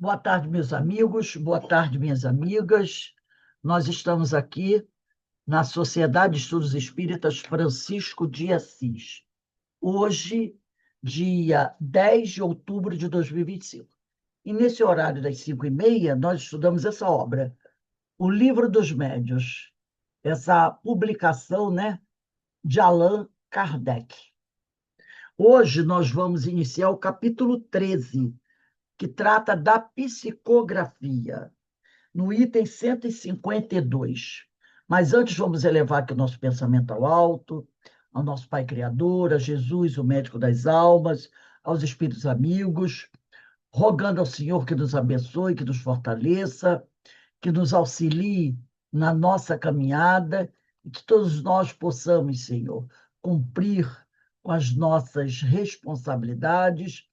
Boa tarde, meus amigos, boa tarde, minhas amigas. Nós estamos aqui na Sociedade de Estudos Espíritas Francisco de Assis. Hoje, dia 10 de outubro de 2025. E nesse horário das 5h30, nós estudamos essa obra, O Livro dos Médiuns, essa publicação, né, de Allan Kardec. Hoje nós vamos iniciar o capítulo 13, que trata da psicografia, no item 152. Mas antes vamos elevar aqui o nosso pensamento ao alto, ao nosso Pai Criador, a Jesus, o médico das almas, aos espíritos amigos, rogando ao Senhor que nos abençoe, que nos fortaleça, que nos auxilie na nossa caminhada e que todos nós possamos, Senhor, cumprir com as nossas responsabilidades,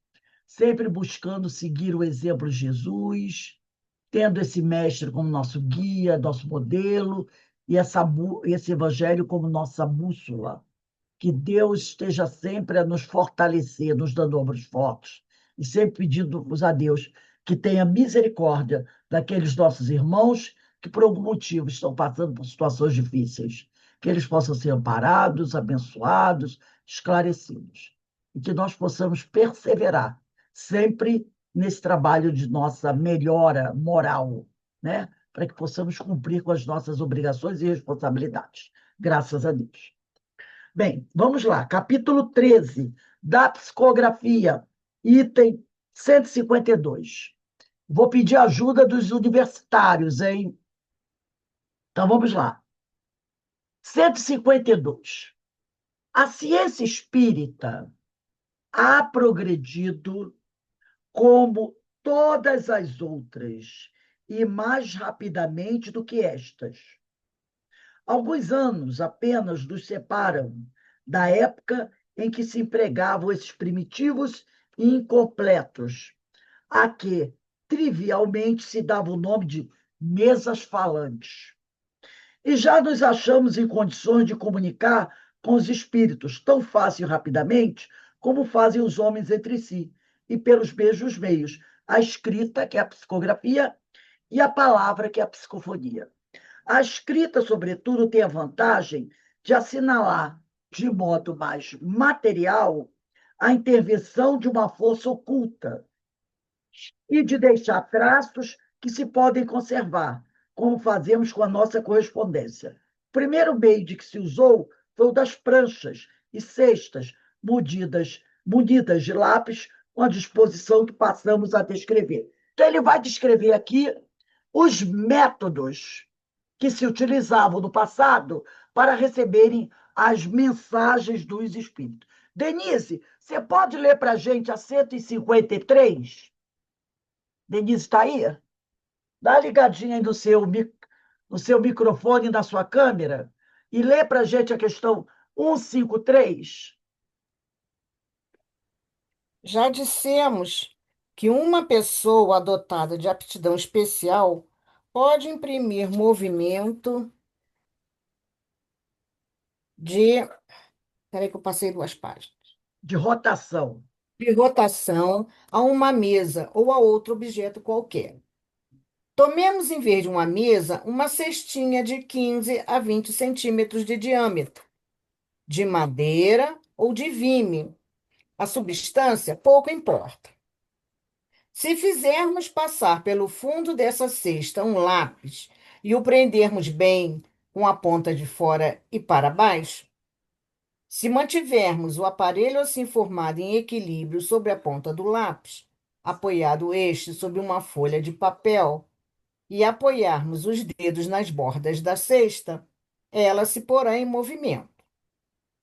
sempre buscando seguir o exemplo de Jesus, tendo esse mestre como nosso guia, nosso modelo, e esse evangelho como nossa bússola. Que Deus esteja sempre a nos fortalecer, nos dando ombros fortes, e sempre pedindo a Deus que tenha misericórdia daqueles nossos irmãos que, por algum motivo, estão passando por situações difíceis. Que eles possam ser amparados, abençoados, esclarecidos. E que nós possamos perseverar sempre nesse trabalho de nossa melhora moral, né? Para que possamos cumprir com as nossas obrigações e responsabilidades. Graças a Deus. Bem, vamos lá. Capítulo 13 da psicografia, item 152. Vou pedir ajuda dos universitários, hein? Então vamos lá. 152. A ciência espírita ha progredido como todas as outras e mais rapidamente do que estas. Alguns anos apenas nos separam da época em que se empregavam esses primitivos e incompletos, a que trivialmente se dava o nome de mesas falantes. E já nos achamos em condições de comunicar com os espíritos tão fácil e rapidamente como fazem os homens entre si, e pelos mesmos meios, a escrita, que é a psicografia, e a palavra, que é a psicofonia. A escrita, sobretudo, tem a vantagem de assinalar de modo mais material a intervenção de uma força oculta e de deixar traços que se podem conservar, como fazemos com a nossa correspondência. O primeiro meio de que se usou foi o das pranchas e cestas munidas de lápis, com a disposição que passamos a descrever. Então, ele vai descrever aqui os métodos que se utilizavam no passado para receberem as mensagens dos espíritos. Denise, você pode ler para a gente a 153? Denise está aí? Dá uma ligadinha aí no seu microfone e na sua câmera e lê para a gente a questão 153. Já dissemos que uma pessoa dotada de aptidão especial pode imprimir movimento de. Peraí, que eu passei duas páginas. De rotação. De rotação a uma mesa ou a outro objeto qualquer. Tomemos, em vez de uma mesa, uma cestinha de 15 a 20 centímetros de diâmetro, de madeira ou de vime. A substância pouco importa. Se fizermos passar pelo fundo dessa cesta um lápis e o prendermos bem com a ponta de fora e para baixo, se mantivermos o aparelho assim formado em equilíbrio sobre a ponta do lápis, apoiado este sobre uma folha de papel, e apoiarmos os dedos nas bordas da cesta, ela se porá em movimento.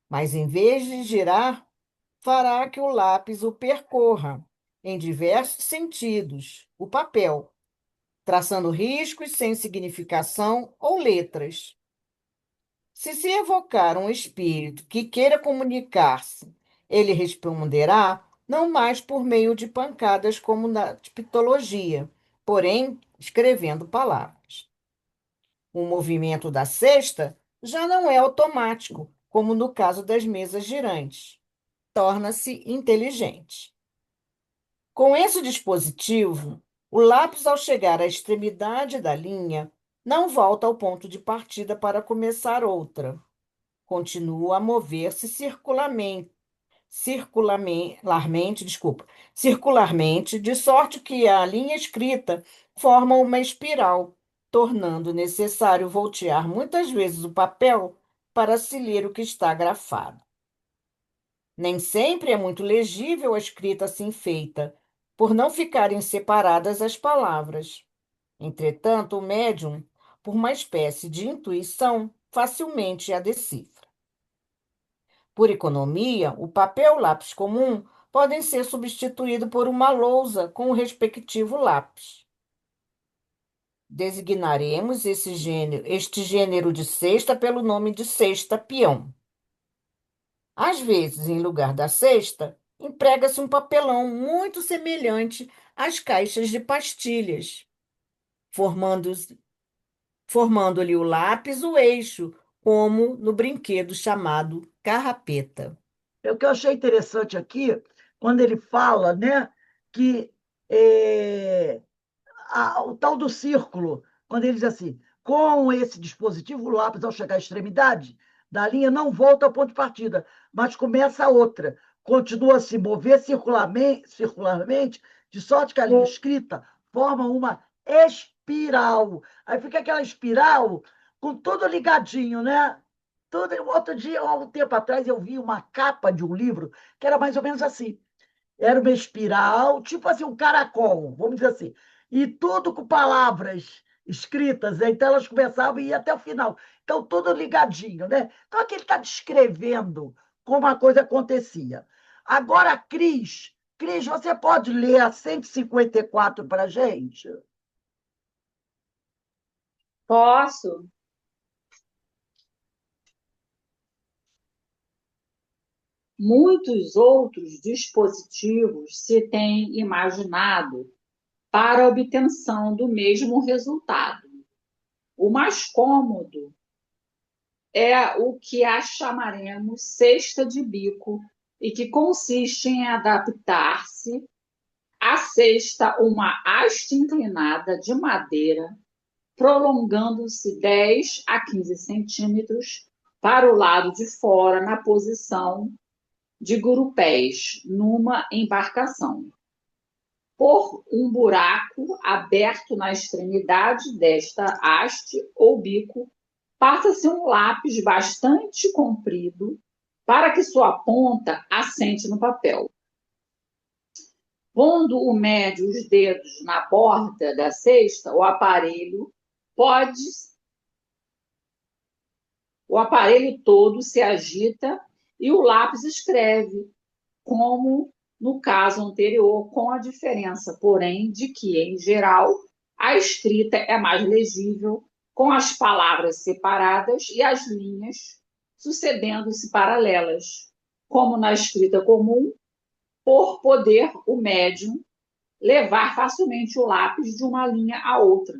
Mas em vez de girar, fará que o lápis o percorra em diversos sentidos, o papel, traçando riscos sem significação ou letras. Se se evocar um espírito que queira comunicar-se, ele responderá não mais por meio de pancadas como na tipologia, porém escrevendo palavras. O movimento da cesta já não é automático, como no caso das mesas girantes. Torna-se inteligente. Com esse dispositivo, O lápis, ao chegar à extremidade da linha, não volta ao ponto de partida para começar outra. Continua a mover-se circularmente, de sorte que a linha escrita forma uma espiral, tornando necessário voltear muitas vezes o papel para se ler o que está grafado. Nem sempre é muito legível a escrita assim feita, por não ficarem separadas as palavras. Entretanto, o médium, por uma espécie de intuição, facilmente a decifra. Por economia, o papel e o lápis comum podem ser substituídos por uma lousa com o respectivo lápis. Designaremos este gênero de cesta pelo nome de cesta peão. Às vezes, em lugar da cesta, emprega-se um papelão muito semelhante às caixas de pastilhas, formando, formando-lhe o lápis o eixo, como no brinquedo chamado carrapeta. O que eu achei interessante aqui, quando ele fala, né, que é, o tal do círculo, quando ele diz assim, com esse dispositivo, o lápis, ao chegar à extremidade da linha, não volta ao ponto de partida, mas começa a outra. Continua a se mover circularmente, de sorte que a linha escrita forma uma espiral. Aí fica aquela espiral com tudo ligadinho, né? Tudo. Outro dia, há um tempo atrás, eu vi uma capa de um livro que era mais ou menos assim. Era uma espiral, tipo assim, um caracol, vamos dizer assim. E tudo com palavras escritas, né? Então elas começavam e ia até o final. Então, tudo ligadinho, né? Então, aqui ele está descrevendo como a coisa acontecia. Agora, Cris, você pode ler a 154 para a gente? Posso? Muitos outros dispositivos se têm imaginado para a obtenção do mesmo resultado. O mais cômodo é o que a chamaremos cesta de bico e que consiste em adaptar-se à cesta uma haste inclinada de madeira, prolongando-se 10 a 15 centímetros para o lado de fora na posição de gurupés numa embarcação. Por um buraco aberto na extremidade desta haste ou bico, passa-se um lápis bastante comprido para que sua ponta assente no papel. Pondo o médio os dedos na borda da cesta, o aparelho todo se agita e o lápis escreve, como no caso anterior, com a diferença, porém, de que, em geral, a escrita é mais legível, com as palavras separadas e as linhas sucedendo-se paralelas, como na escrita comum, por poder o médium levar facilmente o lápis de uma linha a outra.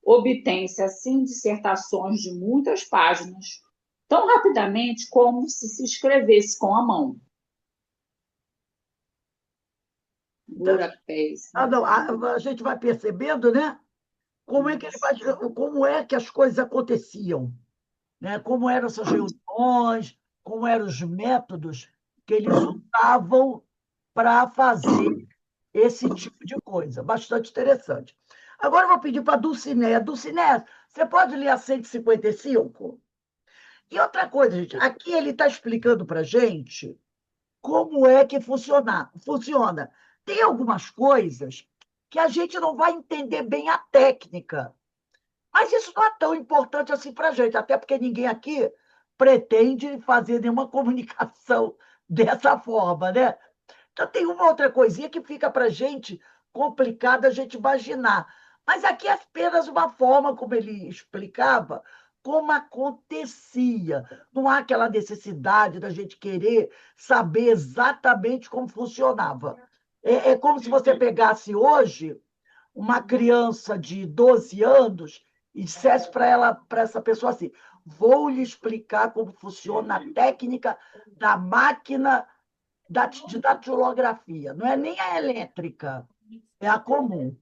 Obtém-se, assim, dissertações de muitas páginas, tão rapidamente como se escrevesse com a mão. Então, não, a gente vai percebendo, né? Como é que as coisas aconteciam, né? Como eram essas reuniões, como eram os métodos que eles usavam para fazer esse tipo de coisa. Bastante interessante. Agora eu vou pedir para a Dulcinea. Dulcinea, você pode ler a 155? E outra coisa, gente, aqui ele está explicando para a gente como é que funciona. Tem algumas coisas que a gente não vai entender bem a técnica, mas isso não é tão importante assim para a gente, até porque ninguém aqui pretende fazer nenhuma comunicação dessa forma, né? Então, tem uma outra coisinha que fica para a gente complicada a gente imaginar. Mas aqui é apenas uma forma, como ele explicava, como acontecia. Não há aquela necessidade da gente querer saber exatamente como funcionava. É como se você pegasse hoje uma criança de 12 anos e dissesse para ela, para essa pessoa assim: vou lhe explicar como funciona a técnica da máquina de datilografia. Não é nem a elétrica, é a comum.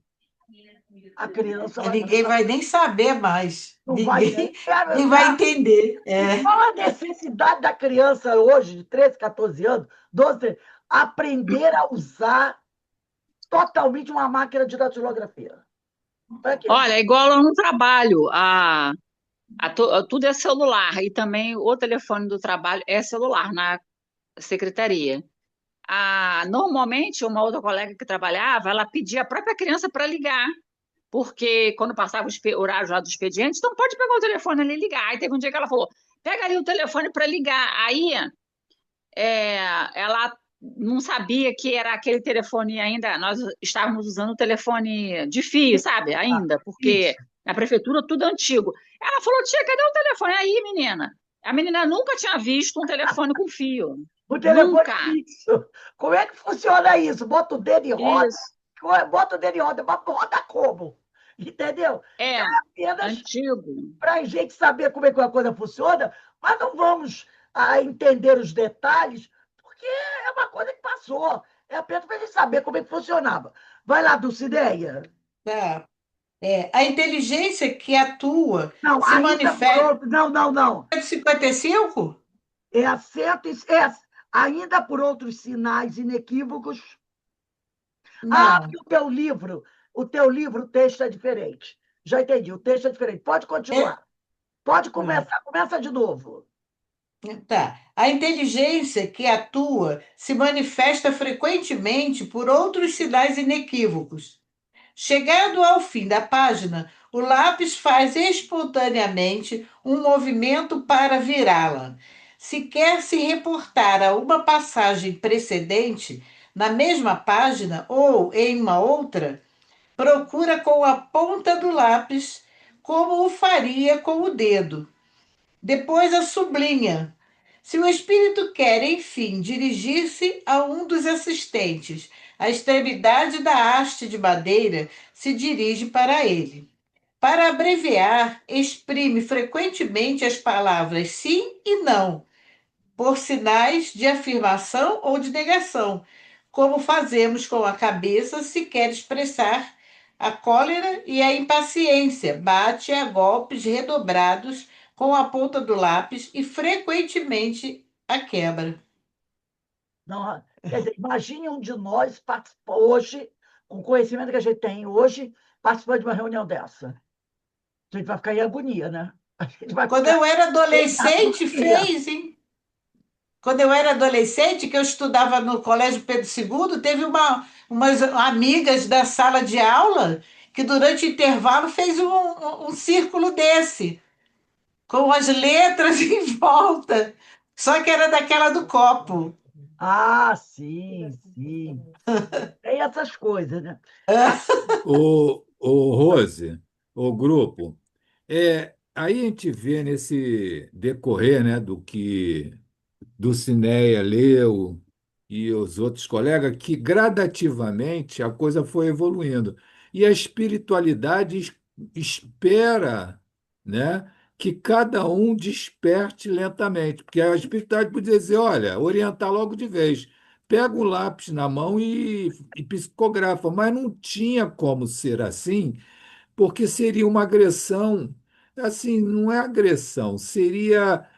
A criança Aí vai ninguém vai nem saber mais. não vai Ninguém, nem nem vai lembrar. entender. E qual a necessidade da criança hoje, de 13, 14 anos, 12, aprender a usar totalmente uma máquina de datilografia? Para quê? Olha, é igual lá no trabalho, tudo é celular e também o telefone do trabalho é celular na secretaria. Normalmente, uma outra colega que trabalhava, ela pedia a própria criança para ligar, porque quando passava o horário já do expediente, então pode pegar o telefone ali e ligar. Aí teve um dia que ela falou, pega ali o telefone para ligar. Aí ela não sabia que era aquele telefone ainda, nós estávamos usando o telefone de fio, sabe? Ainda, porque Isso. na prefeitura tudo antigo. Ela falou, tia, cadê o telefone? Aí, menina. A menina nunca tinha visto um telefone com fio. O telefone Nunca. fixo. Como é que funciona isso? Bota o dedo e roda. Isso. Bota o dedo e roda, mas roda como? Entendeu? É, Apenas antigo. para a gente saber como é que a coisa funciona, mas não vamos entender os detalhes, porque é uma coisa que passou. É apenas para a gente saber como é que funcionava. Vai lá, Dulcineia. Tá. A inteligência que atua Não, se ainda por manifesta. outro. Não, não, não. 55? Ainda por outros sinais inequívocos. Não. E o texto é diferente. Já entendi, o texto é diferente. Pode É, continuar. Pode começar, começa de novo. tá. A inteligência que atua se manifesta frequentemente por outros sinais inequívocos. Chegando ao fim da página, o lápis faz espontaneamente um movimento para virá-la. Se quer se reportar a uma passagem precedente, na mesma página ou em uma outra, procura com a ponta do lápis, como o faria com o dedo. Depois a sublinha. Se o espírito quer, enfim, dirigir-se a um dos assistentes, a extremidade da haste de madeira se dirige para ele. Para abreviar, exprime frequentemente as palavras sim e não, por sinais de afirmação ou de negação, como fazemos com a cabeça se quer expressar a cólera e a impaciência. Bate a golpes redobrados com a ponta do lápis e frequentemente a quebra. Não, quer dizer, imagine um de nós participar hoje, com o conhecimento que a gente tem hoje, participando de uma reunião dessa. A gente vai ficar em agonia, né? A gente vai Quando ficar eu era em adolescente, agonia. fez, hein? Quando eu era adolescente, que eu estudava no Colégio Pedro II, teve umas amigas da sala de aula que durante o intervalo fez um círculo desse, com as letras em volta. Só que era daquela do copo. Sim, sim. Tem essas coisas, né? O Rose, o grupo, aí a gente vê nesse decorrer, né, do que Dulcineia leu e os outros colegas, que gradativamente a coisa foi evoluindo. E a espiritualidade espera, né, que cada um desperte lentamente, porque a espiritualidade podia dizer, olha, orientar logo de vez. Pega um lápis na mão e psicografa, mas não tinha como ser assim, porque seria uma agressão. Assim, não é agressão, seria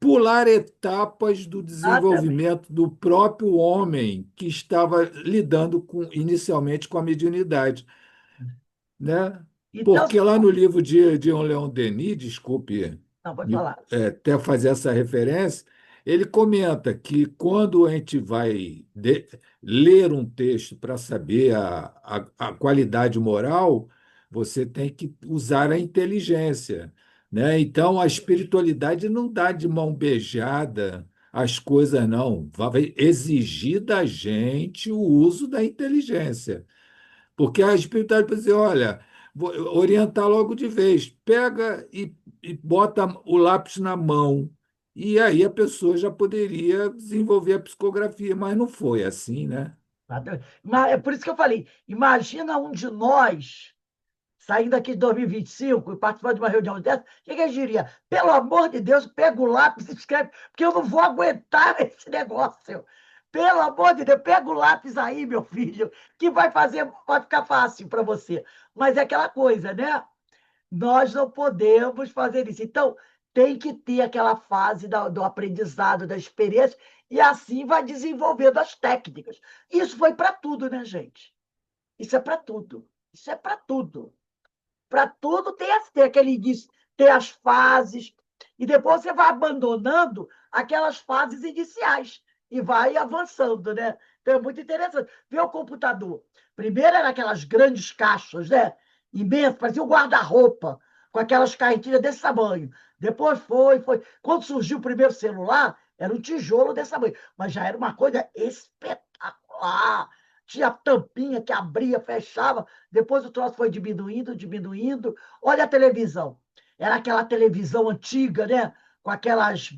pular etapas do Exatamente. desenvolvimento do próprio homem que estava lidando inicialmente com a mediunidade, né? Então, Porque lá no livro de Leon Denis, desculpe não, pode falar. até fazer essa referência, ele comenta que quando a gente vai ler um texto para saber a qualidade moral, você tem que usar a inteligência, né? Então, a espiritualidade não dá de mão beijada as coisas, não. Vai exigir da gente o uso da inteligência. Porque a espiritualidade pode dizer, olha, vou orientar logo de vez, pega e bota o lápis na mão. E aí a pessoa já poderia desenvolver a psicografia, mas não foi assim, né? Mas é por isso que eu falei, imagina um de nós saindo aqui de 2025 e participando de uma reunião dessa, o que a gente diria? Pelo amor de Deus, pega o lápis e escreve, porque eu não vou aguentar esse negócio. Pelo amor de Deus, pega o lápis aí, meu filho, que vai ficar fácil para você. Mas é aquela coisa, né? Nós não podemos fazer isso. Então, tem que ter aquela fase do aprendizado, da experiência, e assim vai desenvolvendo as técnicas. Isso foi para tudo, né, gente? Isso é para tudo. Isso é para tudo. Para tudo tem aquele início, tem as fases, e depois você vai abandonando aquelas fases iniciais e vai avançando, né? Então é muito interessante. Ver o computador. Primeiro eram aquelas grandes caixas, né? Imensas, parecia um guarda-roupa, com aquelas carretilhas desse tamanho. Depois foi. Quando surgiu o primeiro celular, era um tijolo desse tamanho, mas já era uma coisa espetacular. Tinha tampinha que abria, fechava. Depois o troço foi diminuindo, diminuindo. Olha a televisão. Era aquela televisão antiga, né? Com aquelas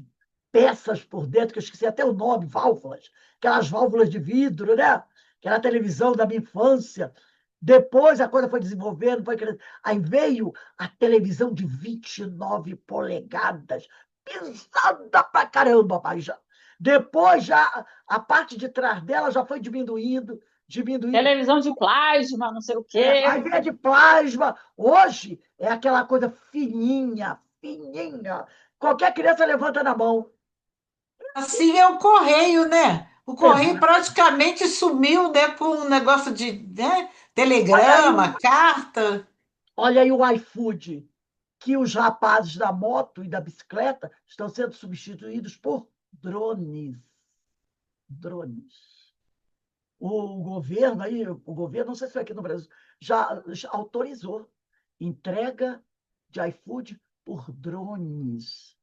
peças por dentro, que eu esqueci até o nome, válvulas. Aquelas válvulas de vidro, né? Aquela televisão da minha infância. Depois a coisa foi desenvolvendo, foi crescendo. Aí veio a televisão de 29 polegadas, pesada pra caramba, mas já. Depois já a parte de trás dela já foi diminuindo, diminuindo. Televisão de plasma, não sei o Aí quê. vem a de plasma. Hoje é aquela coisa fininha, fininha. Qualquer criança levanta na mão. Assim é o correio, né? O correio Exato. praticamente sumiu, né, com um negócio de, né, Olha aí, telegrama, carta. olha aí o iFood, que os rapazes da moto e da bicicleta estão sendo substituídos por drones. Drones. O governo aí, o governo, não sei se foi aqui no Brasil, já autorizou entrega de iFood por drones.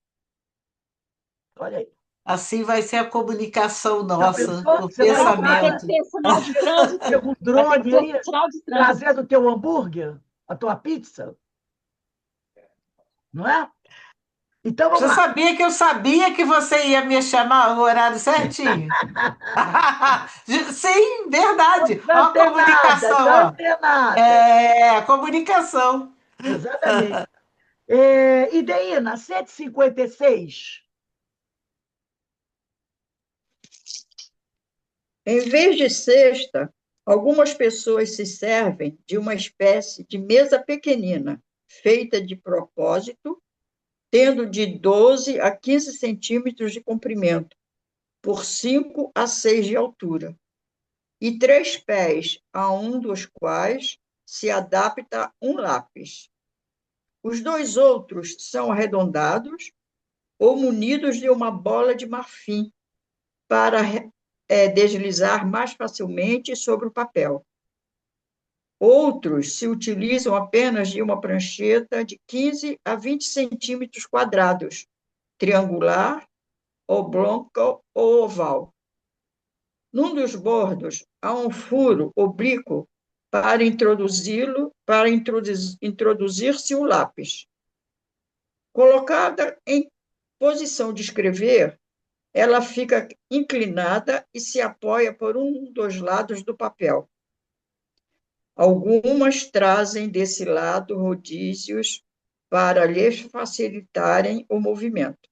Olha aí. Assim vai ser a comunicação Já nossa, pensou? o Você vai em Vai ter que casa, pensamento. ter sinal de trânsito. chega um Vai ter que drone ter aí, sinal de trânsito. trazendo o teu hambúrguer, a tua pizza, não é? Então vamos Você lá. sabia que eu sabia que você ia me chamar no horário certinho? Sim, verdade. Ó, a Antenadas, comunicação, ó. antenadas. É, comunicação. Exatamente. Ideína, 156. Em vez de cesta, algumas pessoas se servem de uma espécie de mesa pequenina, feita de propósito, tendo de 12 a 15 centímetros de comprimento, por 5 a 6 de altura, e 3 pés, a um dos quais se adapta um lápis. Os dois outros são arredondados ou munidos de uma bola de marfim para deslizar mais facilmente sobre o papel. Outros se utilizam apenas de uma prancheta de 15 a 20 centímetros quadrados, triangular, oblonga ou oval. Num dos bordos há um furo oblíquo para introduzir-se o lápis. Colocada em posição de escrever, ela fica inclinada e se apoia por um dos lados do papel. Algumas trazem desse lado rodízios para lhes facilitarem o movimento.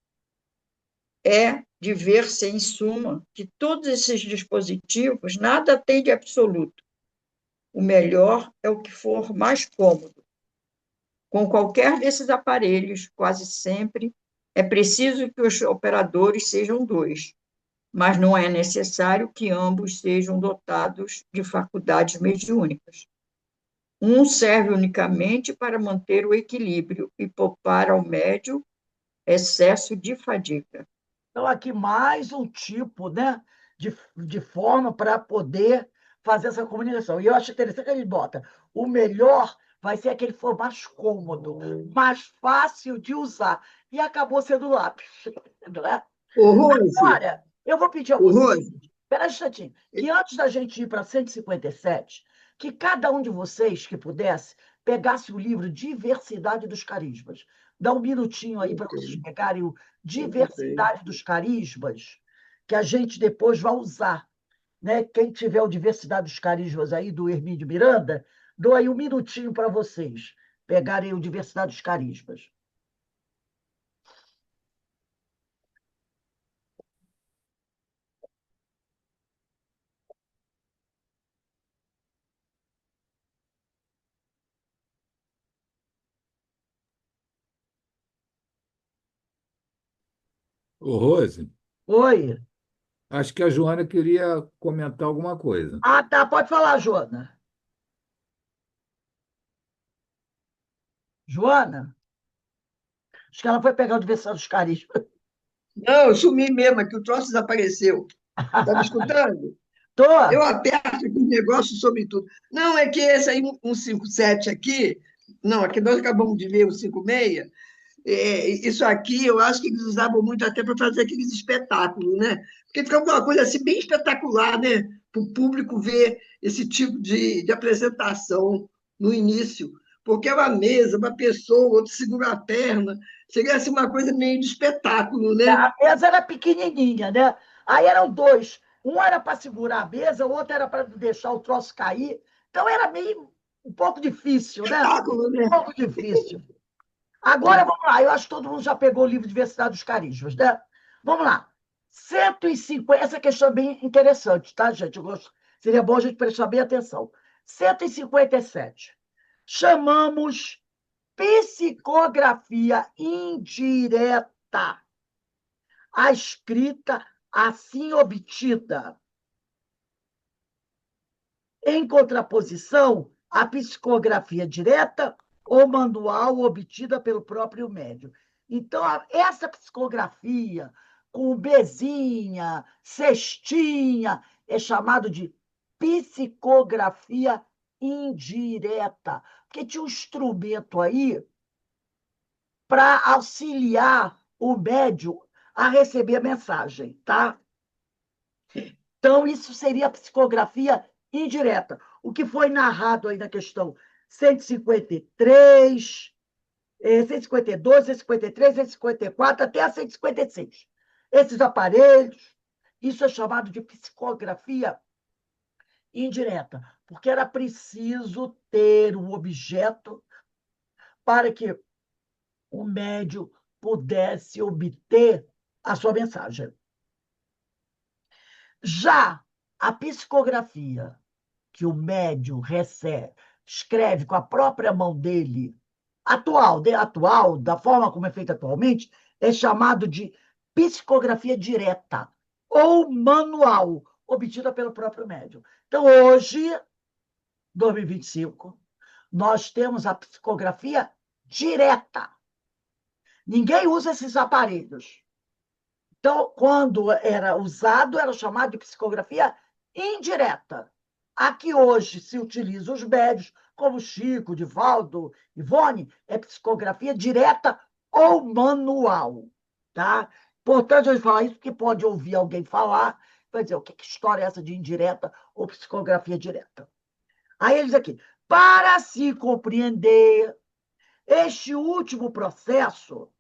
É de ver-se, em suma, que todos esses dispositivos nada têm de absoluto. O melhor é o que for mais cômodo. Com qualquer desses aparelhos, quase sempre, é preciso que os operadores sejam dois, mas não é necessário que ambos sejam dotados de faculdades mediúnicas. Um serve unicamente para manter o equilíbrio e poupar ao médio excesso de fadiga. Então, aqui mais um tipo, né, de forma para poder fazer essa comunicação. E eu acho interessante que ele bota: o melhor vai ser aquele que for mais cômodo, mais fácil de usar. E acabou sendo o lápis. Não é? Ô, Rose, Agora, eu vou pedir a ô, você, Rose, espera um instantinho, que antes da gente ir para 157, que cada um de vocês que pudesse pegasse o livro Diversidade dos Carismas. Dá um minutinho aí para vocês pegarem o Diversidade dos Carismas, que a gente depois vai usar. Né? Quem tiver o Diversidade dos Carismas aí, do Hermínio Miranda, dou aí um minutinho para vocês pegarem o Diversidade dos Carismas. Ô, Rose, Oi. acho que a Joana queria comentar alguma coisa. Ah, tá. Pode falar, Joana. Joana? Acho que ela foi pegar o adversário dos carismas. Não, eu sumi mesmo, aqui o troço desapareceu. Está me escutando? Tô. Eu aperto aqui o negócio sobre tudo. Não, é que esse aí, 157 aqui, não, aqui nós acabamos de ver o 56, isso aqui eu acho que eles usavam muito até para fazer aqueles espetáculos, né? Porque ficava uma coisa assim bem espetacular, né? Para o público ver esse tipo de apresentação no início. Porque é uma mesa, uma pessoa, outro segura a perna, seria assim uma coisa meio de espetáculo, né? A mesa era pequenininha, né? Aí eram dois. Um era para segurar a mesa, o outro era para deixar o troço cair. Então era meio um pouco difícil, né? Espetáculo, Um né? pouco difícil. Agora vamos lá. Eu acho que todo mundo já pegou o livro Diversidade dos Carismas, né? Vamos lá. 150. Essa questão é bem interessante, tá, gente? Seria bom a gente prestar bem atenção. 157. Chamamos psicografia indireta a escrita assim obtida, em contraposição à psicografia direta ou manual obtida pelo próprio médium. Então, essa psicografia com bezinha, cestinha, é chamado de psicografia indireta, porque tinha um instrumento aí para auxiliar o médium a receber a mensagem, tá? Então, isso seria a psicografia indireta. O que foi narrado aí na questão 153, 152, 153, 154, até a 156. Esses aparelhos, isso é chamado de psicografia indireta, porque era preciso ter um objeto para que o médium pudesse obter a sua mensagem. Já a psicografia que o médium recebe, escreve com a própria mão dele, atual, da forma como é feita atualmente, é chamado de psicografia direta ou manual, obtida pelo próprio médium. Então, hoje, 2025, nós temos a psicografia direta. Ninguém usa esses aparelhos. Então, quando era usado, era chamado de psicografia indireta. Aqui hoje se utiliza os médios, como Chico, Divaldo, Ivone, é psicografia direta ou manual. Tá? Importante a gente falar isso, porque pode ouvir alguém falar, vai dizer, o que história é essa de indireta ou psicografia direta? Aí eles aqui, para se compreender este último processo,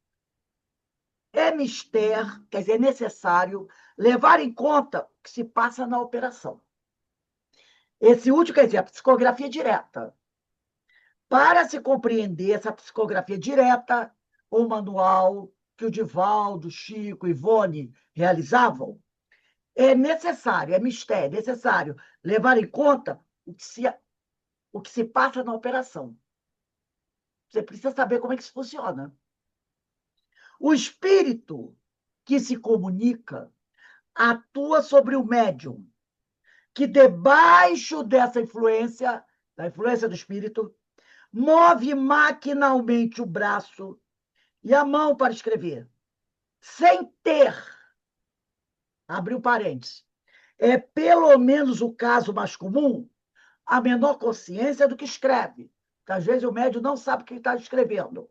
é mister, quer dizer, é necessário levar em conta o que se passa na operação. Esse último, quer dizer, a psicografia direta. Para se compreender essa psicografia direta, o manual que o Divaldo, Chico e Ivone realizavam, é necessário, é mistério, é necessário levar em conta o que se passa na operação. Você precisa saber como é que isso funciona. O espírito que se comunica atua sobre o médium, que debaixo dessa influência, da influência do espírito, move maquinalmente o braço e a mão para escrever, sem ter, abriu parênteses, é pelo menos o caso mais comum, a menor consciência do que escreve. Porque, às vezes o médium não sabe o que está escrevendo.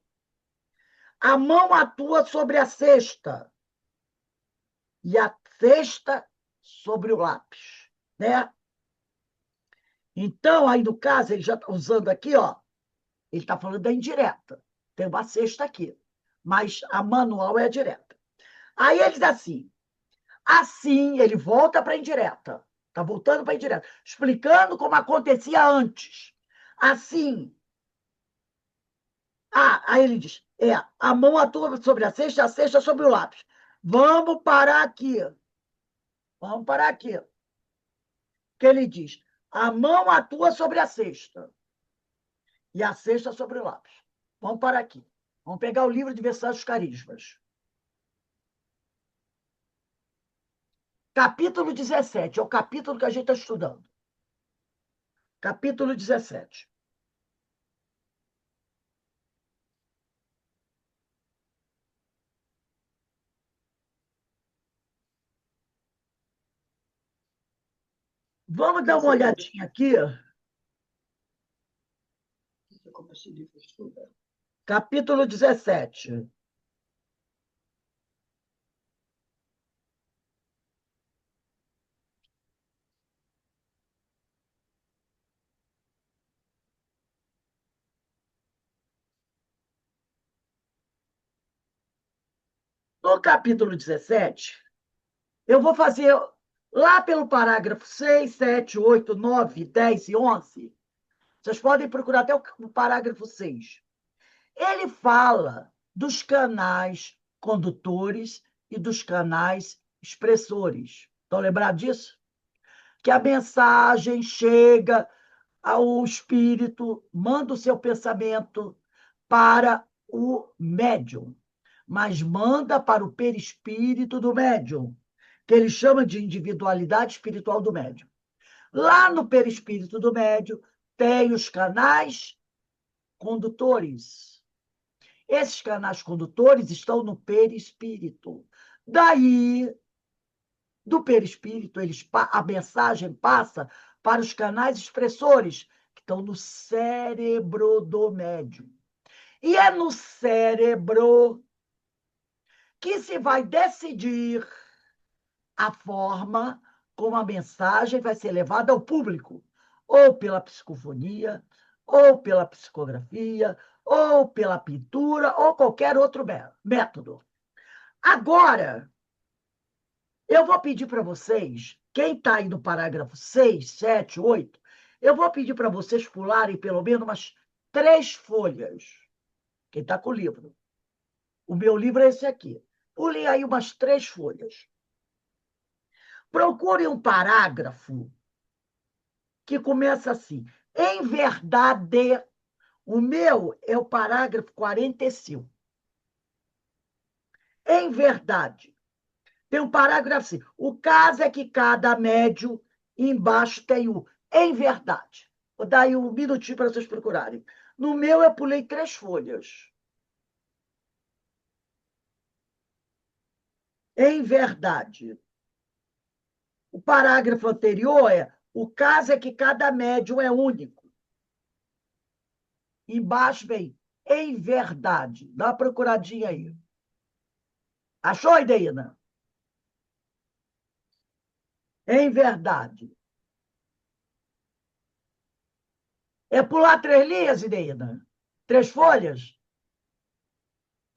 A mão atua sobre a cesta e a cesta sobre o lápis, né? Então, aí no caso, ele já está usando aqui, ó, ele está falando da indireta. Tem uma cesta aqui, mas a manual é a direta. Aí ele diz assim ele volta para a indireta. Está voltando para a indireta, explicando como acontecia antes. Assim, aí ele diz, a mão atua sobre a cesta sobre o lápis. Vamos parar aqui. Vamos parar aqui. Que ele diz, a mão atua sobre a cesta e a cesta sobre o lápis. Vamos parar aqui. Vamos pegar o livro de Diversidade dos Carismas. Capítulo 17, é o capítulo que a gente está estudando. Capítulo 17. Vamos dar uma olhadinha aqui. Capítulo 17. No capítulo 17, eu vou fazer lá pelo parágrafo 6, 7, 8, 9, 10 e 11. Vocês podem procurar até o parágrafo 6. Ele fala dos canais condutores e dos canais expressores. Estão lembrados disso? Que a mensagem chega ao espírito, manda o seu pensamento para o médium, mas manda para o perispírito do médium, que ele chama de individualidade espiritual do médium. Lá no perispírito do médium tem os canais condutores. Esses canais condutores estão no perispírito. Daí, do perispírito, a mensagem passa para os canais expressores, que estão no cérebro do médium. E é no cérebro que se vai decidir a forma como a mensagem vai ser levada ao público, ou pela psicofonia, ou pela psicografia, ou pela pintura, ou qualquer outro método. Agora, eu vou pedir para vocês, quem está aí no parágrafo 6, 7, 8, eu vou pedir para vocês pularem pelo menos umas 3 folhas. Quem está com o livro. O meu livro é esse aqui. Pulem aí umas 3 folhas. Procure um parágrafo que começa assim. Em verdade, o meu é o parágrafo 45. Em verdade. Tem um parágrafo assim. O caso é que cada médio embaixo tem o em verdade. Vou dar aí um minutinho para vocês procurarem. No meu, eu pulei 3 folhas. Em verdade. O parágrafo anterior é o caso é que cada médium é único. Embaixo vem em verdade. Dá uma procuradinha aí. Achou, Ideína? Em verdade. É pular 3 linhas, Ideína? 3 folhas?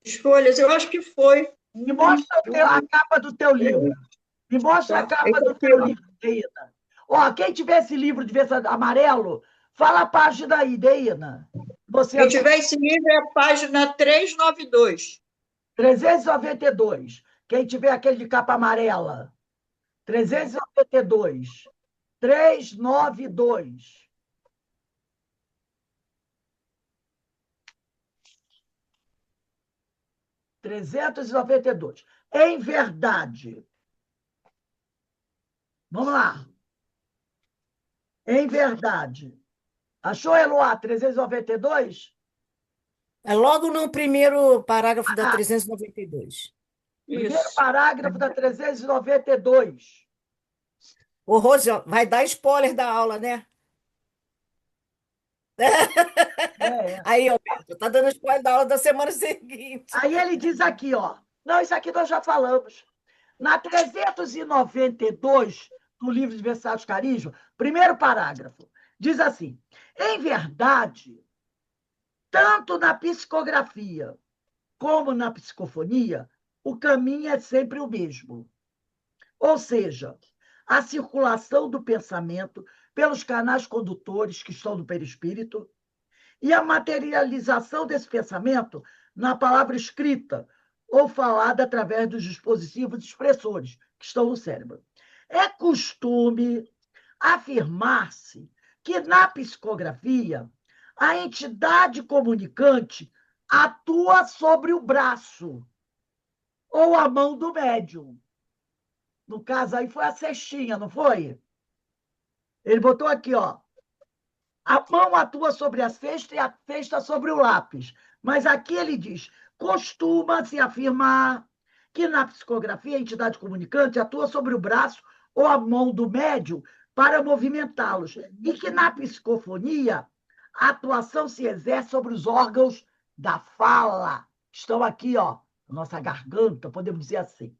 Escolhas, eu acho que foi. Me mostra a capa do teu livro. Me mostra a capa do teu livro, Ideína. Ó, quem tiver esse livro de verde amarelo, fala a página aí, Ideína. Quem tiver esse livro é a página 392. 392. Quem tiver aquele de capa amarela. 392. 392. Em verdade. Vamos lá. Em verdade. Achou, Eloá? 392? É logo no primeiro parágrafo da 392. Primeiro Isso. parágrafo da 392. Ô, Rose, ó, vai dar spoiler da aula, né? É. Aí, Alberto, tá dando spoiler da aula da semana seguinte. Aí ele diz aqui, ó. Não, isso aqui nós já falamos. Na 392 do livro de Versailles Carisma, primeiro parágrafo, diz assim: em verdade, tanto na psicografia como na psicofonia, o caminho é sempre o mesmo. Ou seja, a circulação do pensamento pelos canais condutores que estão no perispírito e a materialização desse pensamento na palavra escrita ou falada através dos dispositivos expressores que estão no cérebro. É costume afirmar-se que na psicografia a entidade comunicante atua sobre o braço ou a mão do médium. No caso aí foi a cestinha, não foi? Ele botou aqui, ó. A mão atua sobre a cesta e a cesta sobre o lápis. Mas aqui ele diz: costuma-se afirmar que na psicografia a entidade comunicante atua sobre o braço ou a mão do médium para movimentá-los, e que na psicofonia a atuação se exerce sobre os órgãos da fala. Estão aqui, ó, na nossa garganta, podemos dizer assim.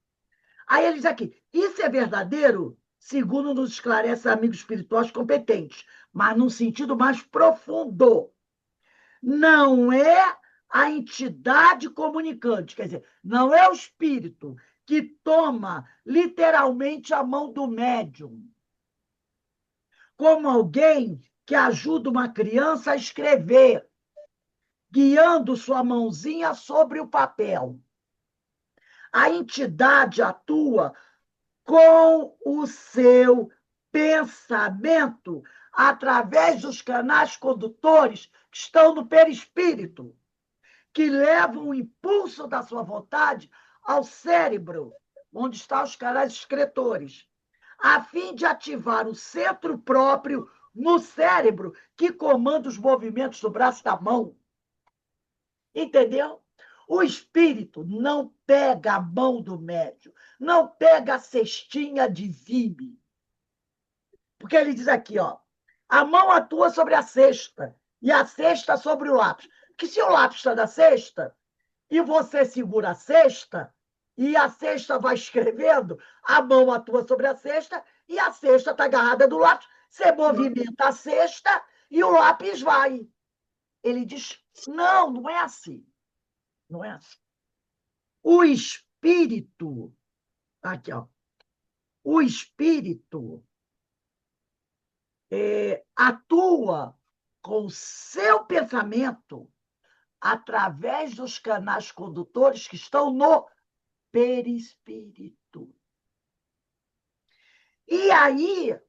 Aí ele diz aqui: isso é verdadeiro, segundo nos esclarece amigos espirituais competentes, mas num sentido mais profundo. Não é a entidade comunicante, quer dizer, não é o espírito que toma literalmente a mão do médium, como alguém que ajuda uma criança a escrever, guiando sua mãozinha sobre o papel. A entidade atua com o seu pensamento através dos canais condutores que estão no perispírito, que levam o impulso da sua vontade ao cérebro, onde estão os canais excretores, a fim de ativar o centro próprio no cérebro que comanda os movimentos do braço e da mão. Entendeu? O espírito não pega a mão do médium, não pega a cestinha de vime. Porque ele diz aqui, ó, a mão atua sobre a cesta e a cesta sobre o lápis. Que se o lápis está na cesta e você segura a cesta e a cesta vai escrevendo, a mão atua sobre a cesta e a cesta está agarrada do lápis. Você movimenta a cesta e o lápis vai. Ele diz, não, não é assim. Não é assim. O espírito, aqui, ó, o espírito atua com o seu pensamento através dos canais condutores que estão no perispírito. E aí,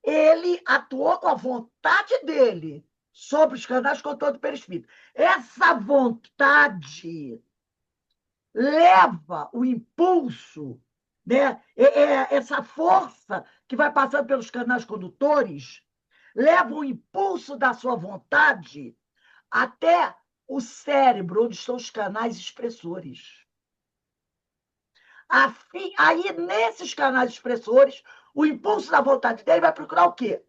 ele atuou com a vontade dele sobre os canais condutores do perispírito. Essa vontade leva o impulso, né? Essa força que vai passando pelos canais condutores, leva o impulso da sua vontade até o cérebro, onde estão os canais expressores. Aí, nesses canais expressores, o impulso da vontade dele vai procurar o quê?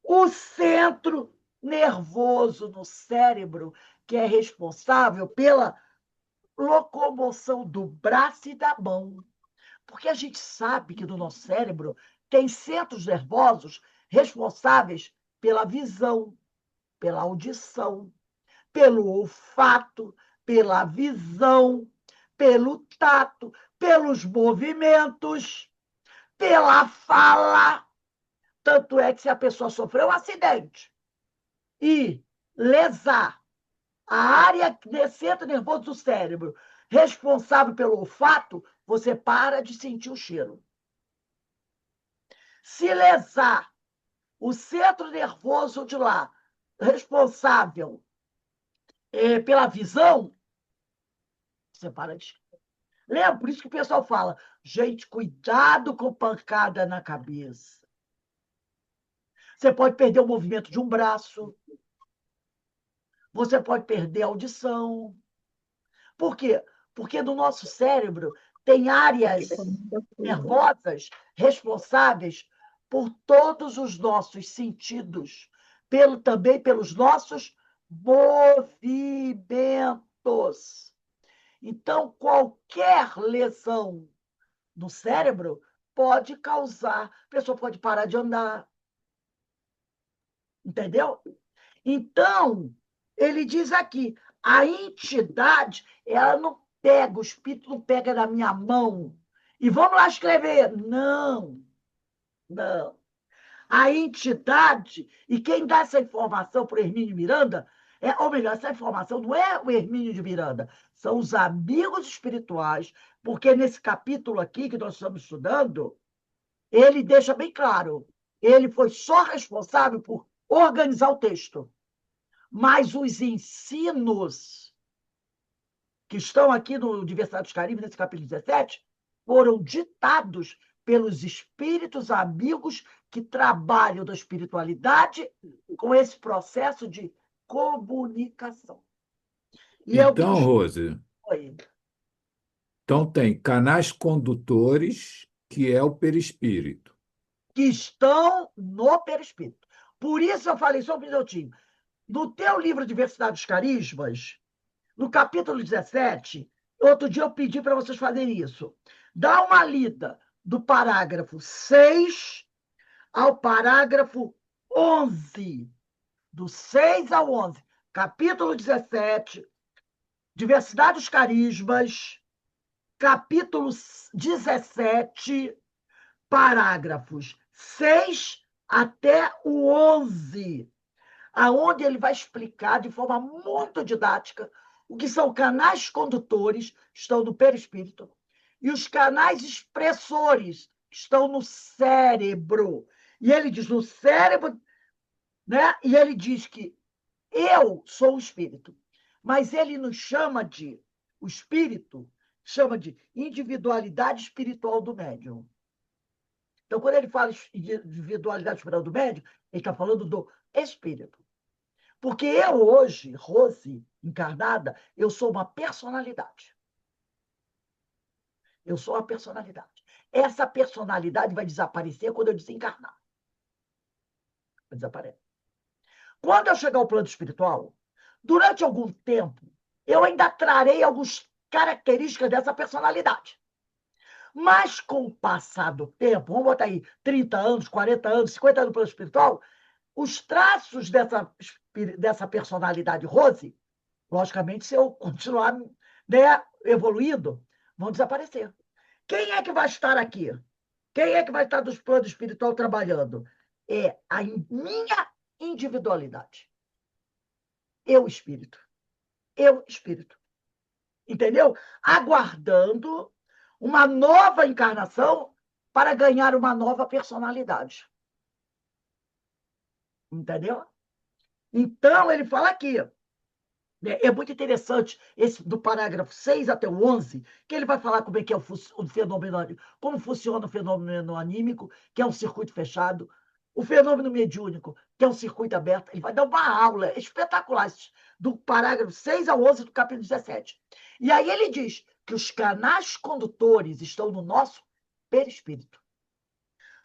O centro nervoso no cérebro, que é responsável pela locomoção do braço e da mão. Porque a gente sabe que no nosso cérebro tem centros nervosos responsáveis pela visão, pela audição, pelo olfato, pela visão, pelo tato, pelos movimentos, pela fala. Tanto é que se a pessoa sofreu um acidente e lesar a área desse centro nervoso do cérebro responsável pelo olfato, você para de sentir o cheiro. Se lesar o centro nervoso de lá, responsável pela visão, você para de... Lembra? Por isso que o pessoal fala, gente, cuidado com pancada na cabeça. Você pode perder o movimento de um braço, você pode perder a audição. Por quê? Porque no nosso cérebro tem áreas nervosas responsáveis por todos os nossos sentidos, também pelos nossos movimentos. Então, qualquer lesão no cérebro pode causar, a pessoa pode parar de andar. Entendeu? Então, ele diz aqui, a entidade, ela não pega, o espírito não pega na minha mão e vamos lá escrever. Não, não. A entidade, e quem dá essa informação para o Hermínio Miranda, ou melhor, essa informação não é o Hermínio de Miranda, são os amigos espirituais, porque nesse capítulo aqui que nós estamos estudando, ele deixa bem claro, ele foi só responsável por organizar o texto. Mas os ensinos que estão aqui no Diversidade dos Caribes, nesse capítulo 17, foram ditados pelos espíritos amigos que trabalham da espiritualidade com esse processo de comunicação. E é o que Então, diz Rose, aí. então tem canais condutores, que é o perispírito. Que estão no perispírito. Por isso eu falei, só um minutinho, no teu livro Diversidade dos Carismas, no capítulo 17, outro dia eu pedi para vocês fazerem isso. Dá uma lida do parágrafo 6 ao parágrafo 11. Do 6 ao 11. Capítulo 17, Diversidade dos Carismas, capítulo 17, parágrafos 6 até o 11, aonde ele vai explicar de forma muito didática o que são canais condutores, que estão no perispírito, e os canais expressores, que estão no cérebro. E ele diz no cérebro, né? E ele diz que eu sou o espírito, mas ele nos chama de, o espírito chama de individualidade espiritual do médium. Então, quando ele fala de individualidade espiritual do médium, ele está falando do espírito. Porque eu hoje, Rose, encarnada, eu sou uma personalidade. Eu sou uma personalidade. Essa personalidade vai desaparecer quando eu desencarnar. Vai desaparecer. Quando eu chegar ao plano espiritual, durante algum tempo, eu ainda trarei algumas características dessa personalidade. Mas com o passar do tempo, vamos botar aí 30 anos, 40 anos, 50 anos no plano espiritual, os traços dessa personalidade Rose, logicamente, se eu continuar, né, evoluindo, vão desaparecer. Quem é que vai estar aqui? Quem é que vai estar dos planos espiritual trabalhando? É a minha individualidade. Eu, espírito. Eu, espírito. Entendeu? Aguardando uma nova encarnação para ganhar uma nova personalidade. Entendeu? Então, ele fala aqui, né, é muito interessante esse do parágrafo 6 até o 11, que ele vai falar como é que é o fenômeno, como funciona o fenômeno anímico, que é um circuito fechado, o fenômeno mediúnico, que é um circuito aberto. Ele vai dar uma aula espetacular do parágrafo 6 ao 11 do capítulo 17. E aí ele diz que os canais condutores estão no nosso perispírito.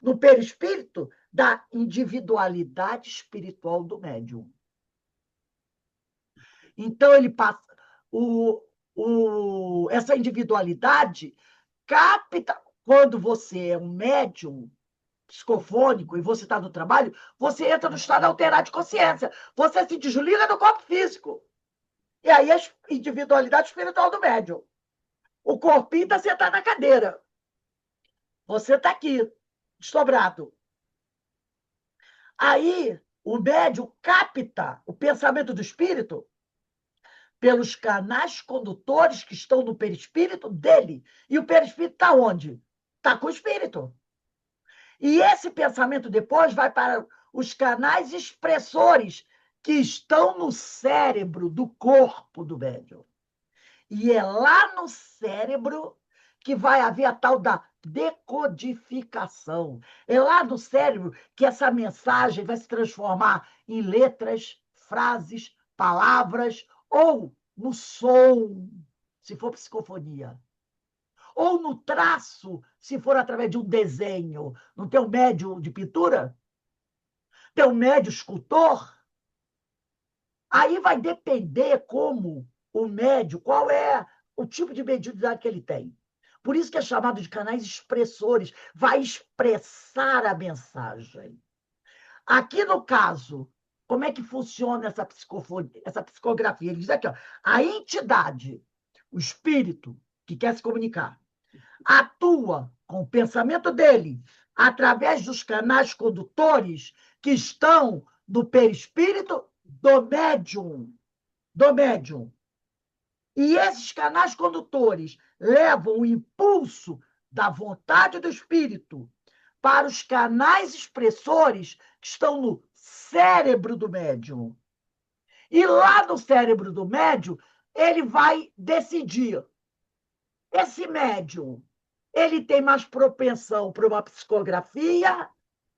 No perispírito da individualidade espiritual do médium. Então, ele passa. Essa individualidade capta. Quando você é um médium psicofônico e você está no trabalho, você entra no estado alterado de consciência. Você se desliga do corpo físico. E aí a individualidade espiritual do médium. O corpinho está sentado na cadeira. Você está aqui, desdobrado. Aí o médium capta o pensamento do espírito pelos canais condutores que estão no perispírito dele. E o perispírito está onde? Está com o espírito. E esse pensamento depois vai para os canais expressores que estão no cérebro do corpo do médium. E é lá no cérebro que vai haver a tal da decodificação. É lá no cérebro que essa mensagem vai se transformar em letras, frases, palavras, ou no som, se for psicofonia. Ou no traço, se for através de um desenho. Não tem um médio de pintura? Tem um médio escultor? Aí vai depender como o médio, qual é o tipo de mediunidade que ele tem. Por isso que é chamado de canais expressores, vai expressar a mensagem. Aqui no caso, como é que funciona essa psicografia? Ele diz aqui, ó, a entidade, o espírito que quer se comunicar, atua com o pensamento dele através dos canais condutores que estão no perispírito do médium. Do médium. E esses canais condutores levam o impulso da vontade do espírito para os canais expressores que estão no cérebro do médium. E lá no cérebro do médium, ele vai decidir. Esse médium, ele tem mais propensão para uma psicografia,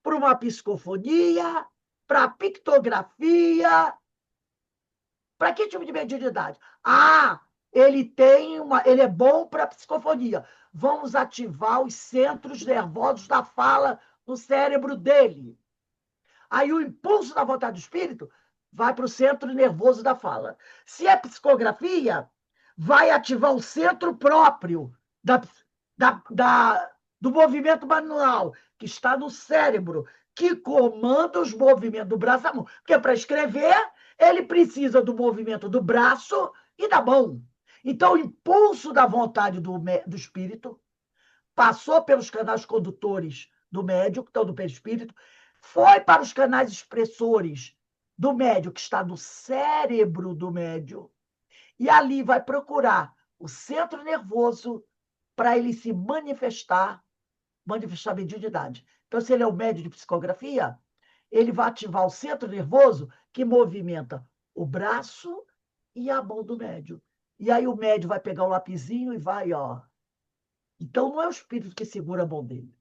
para uma psicofonia, para pictografia. Para que tipo de mediunidade? Ah, ele é bom para psicofonia. Vamos ativar os centros nervosos da fala no cérebro dele. Aí o impulso da vontade do espírito vai para o centro nervoso da fala. Se é psicografia, vai ativar o centro próprio do movimento manual, que está no cérebro, que comanda os movimentos do braço e da mão. Porque para escrever, ele precisa do movimento do braço e da mão. Então, o impulso da vontade do espírito passou pelos canais condutores do médium, que estão do perispírito, foi para os canais expressores do médium, que está no cérebro do médium, e ali vai procurar o centro nervoso para ele se manifestar a mediunidade. Então, se ele é o médium de psicografia, ele vai ativar o centro nervoso que movimenta o braço e a mão do médium. E aí o médium vai pegar o lapisinho e vai, ó. Então, não é o espírito que segura a mão dele.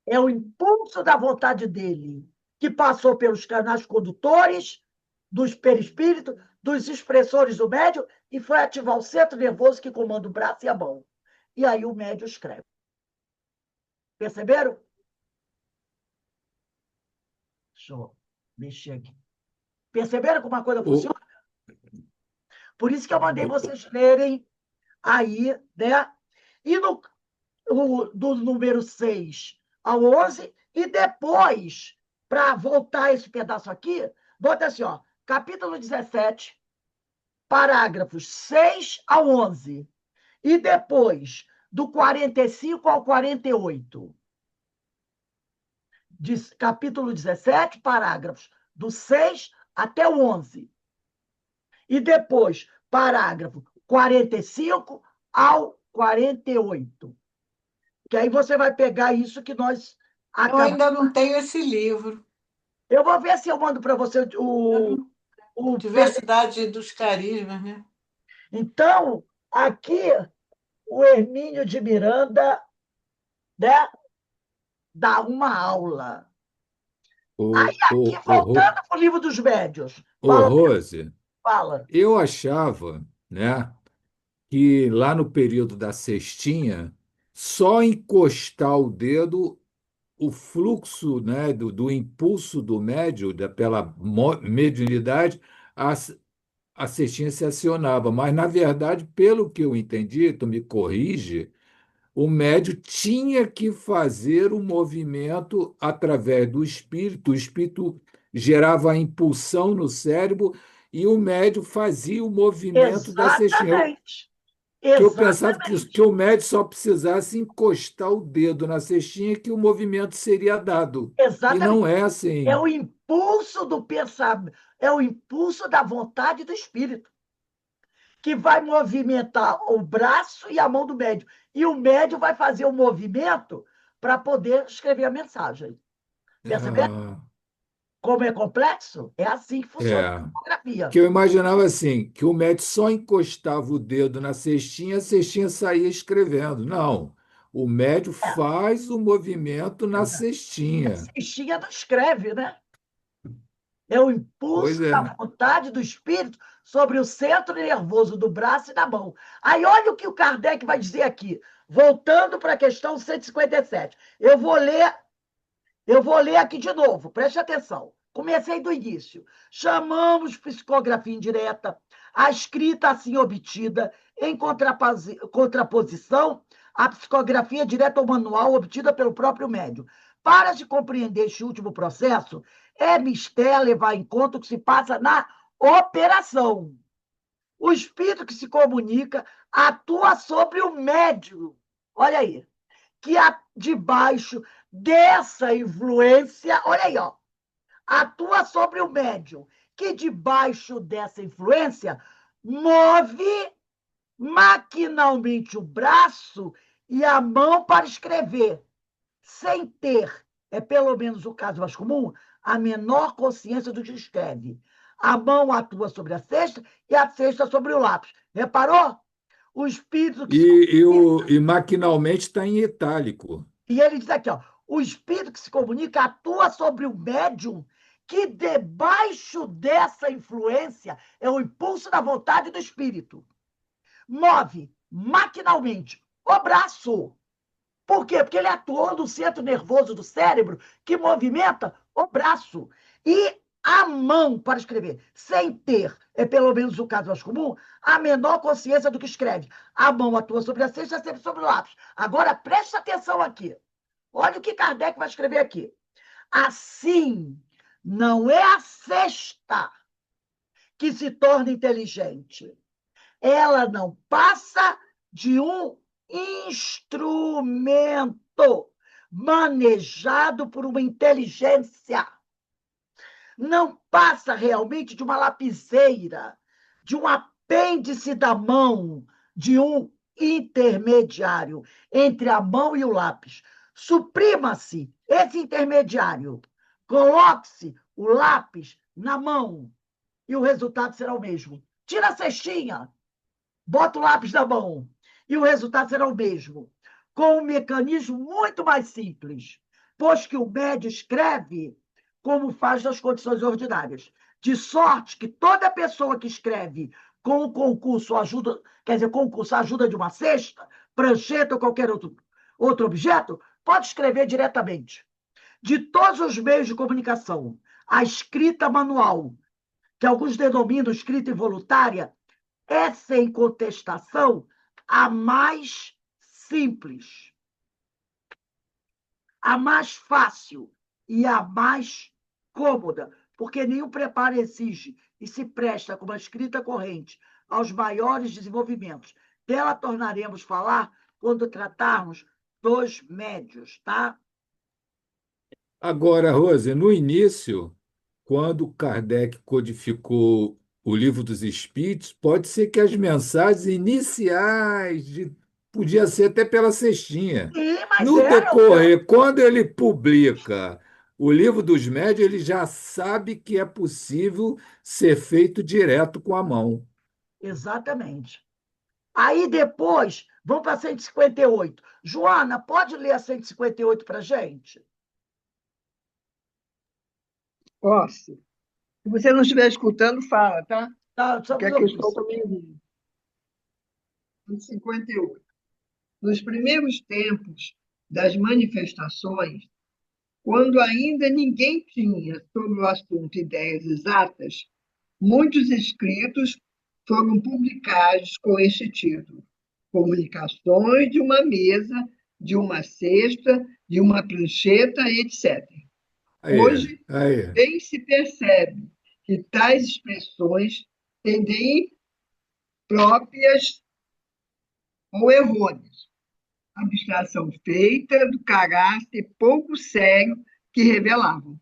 É o impulso da vontade dele, que passou pelos canais condutores, dos perispíritos, dos expressores do médium, e foi ativar o centro nervoso que comanda o braço e a mão. E aí o médium escreve. Perceberam? Deixa eu mexer aqui. Perceberam como a coisa funciona? Por isso que eu mandei vocês lerem aí, né? E do número 6 ao 11, e depois, para voltar esse pedaço aqui, bota assim, ó, capítulo 17, parágrafos 6 ao 11, e depois, do 45 ao 48. Capítulo 17, parágrafos do 6 até o 11. E depois, parágrafo 45 ao 48. Que aí você vai pegar isso que nós Eu acabamos. ainda não tenho esse livro. Eu vou ver se eu mando para você o Diversidade dos Carismas, né? Então, aqui, o Hermínio de Miranda, né, dá uma aula. Aí, aqui, voltando para o livro dos médiuns. Fala, Rose, fala. eu achava, né, que lá no período da cestinha, só encostar o dedo, o fluxo, né, do impulso do médium, pela mediunidade, a, a cestinha se acionava. Mas, na verdade, pelo que eu entendi, tu me corrige, o médium tinha que fazer o movimento através do espírito, o espírito gerava a impulsão no cérebro e o médium fazia o movimento da cestinha. Exatamente. Que eu pensava que o médium só precisasse encostar o dedo na cestinha que o movimento seria dado. Exatamente. E não é assim. É o impulso do pensamento, é o impulso da vontade do espírito, que vai movimentar o braço e a mão do médium. E o médium vai fazer o movimento para poder escrever a mensagem. Percebeu? Como é complexo? É assim que funciona a psicografia. Que eu imaginava assim, que o médium só encostava o dedo na cestinha, a cestinha saía escrevendo. Não, o médium faz o movimento na cestinha. A cestinha não escreve, né? É o impulso da vontade do espírito sobre o centro nervoso do braço e da mão. Aí olha o que o Kardec vai dizer aqui, voltando para a questão 157. Eu vou ler aqui de novo, preste atenção. Comecei do início. Chamamos psicografia indireta a escrita assim obtida em contraposição à psicografia direta ou manual obtida pelo próprio médium. Para se compreender este último processo, é mister levar em conta o que se passa na operação. O espírito que se comunica atua sobre o médium. Olha aí. Que debaixo dessa influência, olha aí, ó, atua sobre o médium, que debaixo dessa influência move maquinalmente o braço e a mão para escrever, sem ter, é pelo menos o caso mais comum, a menor consciência do que escreve. A mão atua sobre a cesta e a cesta sobre o lápis. Reparou? O espírito que se E maquinalmente está em itálico. E ele diz aqui, ó, o espírito que se comunica atua sobre o médium que debaixo dessa influência é o impulso da vontade do espírito. Move maquinalmente o braço. Por quê? Porque ele atua no centro nervoso do cérebro que movimenta o braço. E a mão para escrever, sem ter, é pelo menos o caso mais comum, a menor consciência do que escreve. A mão atua sobre a cesta, sempre sobre o lápis. Agora, preste atenção aqui. Olha o que Kardec vai escrever aqui. Assim, não é a cesta que se torna inteligente. Ela não passa de um instrumento manejado por uma inteligência. Não passa realmente de uma lapiseira, de um apêndice da mão, de um intermediário entre a mão e o lápis. Suprima-se esse intermediário. Coloque-se o lápis na mão e o resultado será o mesmo. Tira a cestinha, bota o lápis na mão e o resultado será o mesmo, com um mecanismo muito mais simples, pois que o médio escreve como faz nas condições ordinárias. De sorte que toda pessoa que escreve com o concurso ajuda, quer dizer, concurso ajuda de uma cesta, prancheta ou qualquer outro objeto, pode escrever diretamente. De todos os meios de comunicação, a escrita manual, que alguns denominam escrita involuntária, é, sem contestação, a mais simples, a mais fácil e a mais cômoda, porque nenhum preparo exige e se presta com uma escrita corrente aos maiores desenvolvimentos. Dela tornaremos falar quando tratarmos dos médios, tá? Agora, Rose, no início, quando Kardec codificou o Livro dos Espíritos, pode ser que as mensagens iniciais podia ser até pela cestinha. Sim, mas No era decorrer, quando ele publica o Livro dos Médiuns, ele já sabe que é possível ser feito direto com a mão. exatamente. Aí depois, vamos para 158. Joana, pode ler a 158 para a gente? Posso. Se você não estiver escutando, fala, tá? Tá, Porque estamos a questão ouvindo. também é 58. Nos primeiros tempos das manifestações, quando ainda ninguém tinha sobre o assunto ideias exatas, muitos escritos foram publicados com este título: Comunicações de uma mesa, de uma cesta, de uma prancheta, etc. Aí, Hoje, aí. bem se percebe que tais expressões tendem próprias ou errôneas, abstração feita do caráter pouco sério que revelavam.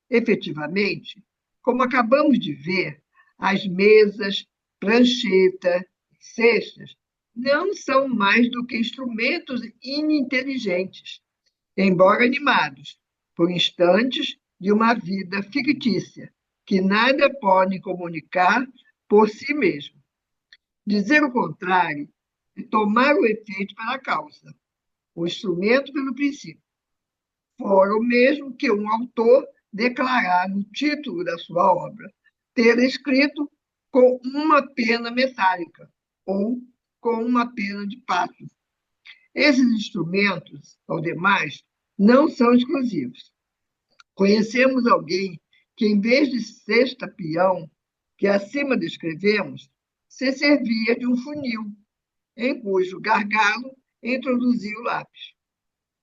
Efetivamente, como acabamos de ver, as mesas, prancheta e cestas não são mais do que instrumentos ininteligentes, embora animados por instantes de uma vida fictícia, que nada podem comunicar por si mesmo. Dizer o contrário é tomar o efeito pela causa, o instrumento pelo princípio. Fora o mesmo que um autor declarar no título da sua obra ter escrito com uma pena metálica ou com uma pena de pato. Esses instrumentos, ao demais, não são exclusivos. Conhecemos alguém que, em vez de cesta peão, que acima descrevemos, se servia de um funil, em cujo gargalo introduzia o lápis.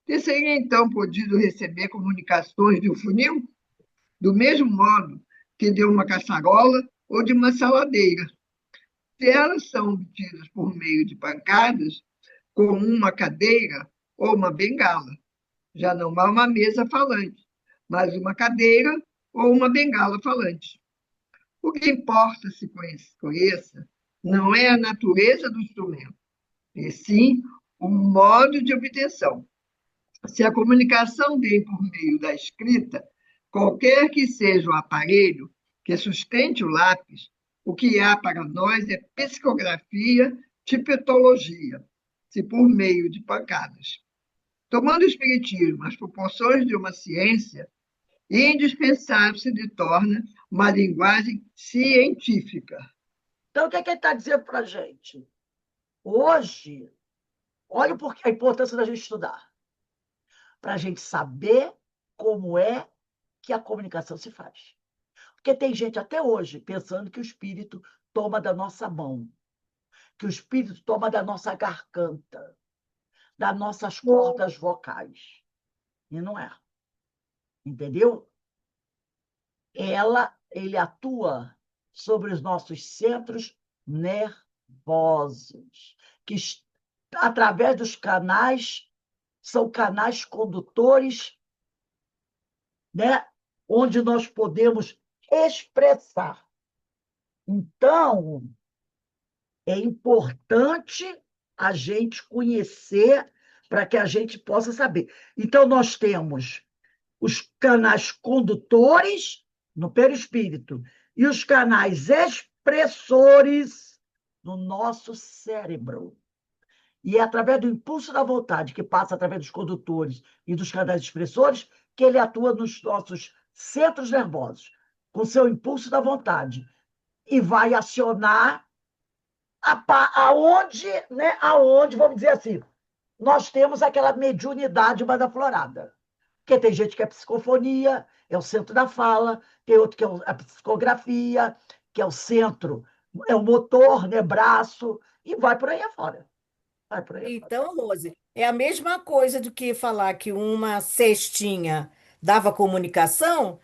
E seria então podido receber comunicações de um funil? Do mesmo modo que de uma caçarola ou de uma saladeira. Se elas são obtidas por meio de pancadas, como uma cadeira ou uma bengala, já não há uma mesa falante, mas uma cadeira ou uma bengala falante. O que importa se conheça não é a natureza do instrumento, e sim o modo de obtenção. Se a comunicação vem por meio da escrita, qualquer que seja o aparelho que sustente o lápis, o que há para nós é psicografia tipetologia, se por meio de pancadas. Tomando o espiritismo as proporções de uma ciência, indispensável se lhe torna uma linguagem científica. Então, o que é que ele está dizendo para a gente? Hoje, olha a importância da gente estudar, para a gente saber como é que a comunicação se faz. Porque tem gente até hoje pensando que o espírito toma da nossa mão, que o espírito toma da nossa garganta, das nossas cordas vocais. E não é. Entendeu? Ele atua sobre os nossos centros nervosos, que através dos canais, são canais condutores, né, onde nós podemos expressar. Então, é importante a gente conhecer para que a gente possa saber. Então, nós temos os canais condutores no perispírito e os canais expressores no nosso cérebro. E é através do impulso da vontade, que passa através dos condutores e dos canais expressores, que ele atua nos nossos centros nervosos, com seu impulso da vontade. E vai acionar aonde, né, aonde, vamos dizer assim, nós temos aquela mediunidade mais aflorada. Porque tem gente que é psicofonia, é o centro da fala, tem outro que é a psicografia, que é o centro, é o motor, né, braço, e vai por aí afora. Vai por aí afora. Então, Rose, é a mesma coisa do que falar que uma cestinha dava comunicação,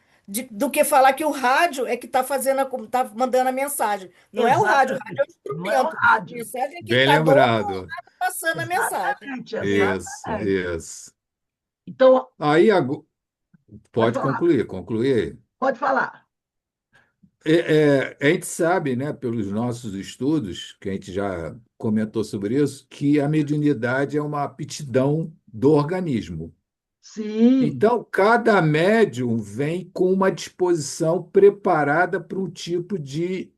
do que falar que o rádio é que está fazendo, tá mandando a mensagem. Não é o rádio é o Exatamente. Não é o instrumento. A rádio. mensagem é quem Bem está do outro lembrado. lado passando a mensagem. Exatamente, Isso, exatamente. isso. Então, Aí, pode pode falar, concluir aí. pode falar. A gente sabe, né, pelos nossos estudos, que a gente já comentou sobre isso, que a mediunidade é uma aptidão do organismo. Sim, Então, cada médium vem com uma disposição preparada para um tipo de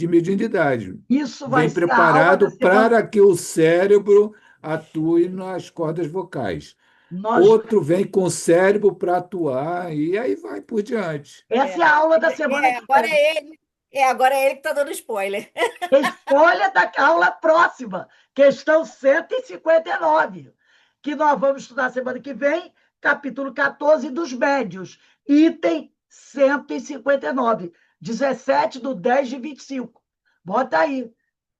mediunidade. isso vai Vem ser a aula da preparado semana. para que o cérebro atue nas cordas vocais. Nós, Outro vem com o cérebro para atuar, e aí vai por diante. essa é a aula da semana É, que agora vem. é ele. Agora é ele que está dando spoiler. Escolha da aula próxima, questão 159, que nós vamos estudar semana que vem, capítulo 14 dos médios, item 159, 17/10/25. Bota aí,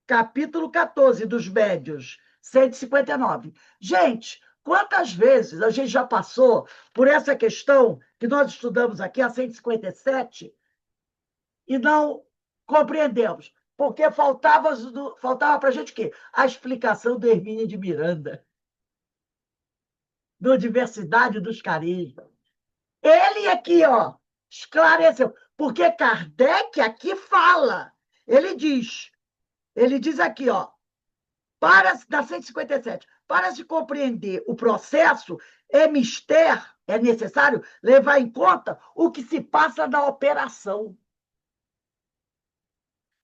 capítulo 14 dos médios, 159. Gente, quantas vezes a gente já passou por essa questão que nós estudamos aqui, a 157, e não compreendemos? Porque faltava para a gente o quê? A explicação do Hermínio de Miranda, da Diversidade dos Carismas. Ele aqui, ó, esclareceu. Porque Kardec aqui fala. Ele diz aqui, ó, da 157, para se compreender o processo, é necessário levar em conta o que se passa na operação.